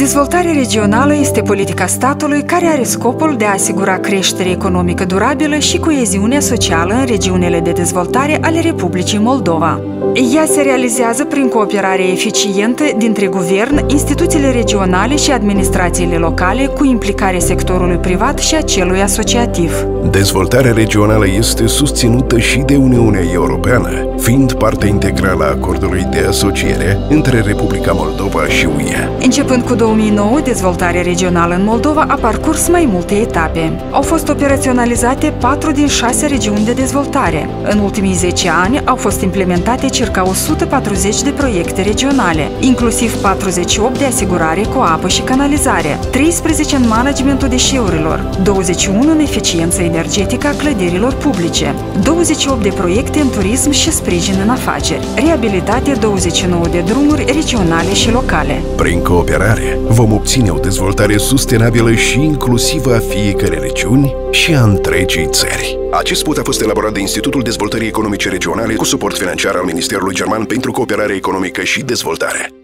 Dezvoltarea regională este politica statului care are scopul de a asigura creștere economică durabilă și coeziunea socială în regiunile de dezvoltare ale Republicii Moldova. Ea se realizează prin cooperare eficientă dintre guvern, instituțiile regionale și administrațiile locale, cu implicarea sectorului privat și a celui asociativ. Dezvoltarea regională este susținută și de Uniunea Europeană, fiind parte integrală a acordului de asociere între Republica Moldova și UE. Începând cu 2009, dezvoltarea regională în Moldova a parcurs mai multe etape. Au fost operaționalizate 4 din 6 regiuni de dezvoltare. În ultimii 10 ani au fost implementate circa 140 de proiecte regionale, inclusiv 48 de asigurare cu apă și canalizare, 13 în managementul deșeurilor, 21 în eficiență energetică a clădirilor publice, 28 de proiecte în turism și sprijin în afaceri, reabilitate 29 de drumuri regionale și locale. Prin cooperare vom obține o dezvoltare sustenabilă și inclusivă a fiecărei regiuni și a întregii țări. Acest spot a fost elaborat de Institutul Dezvoltării Economice Regionale cu suport financiar al Ministerului German pentru Cooperare Economică și Dezvoltare.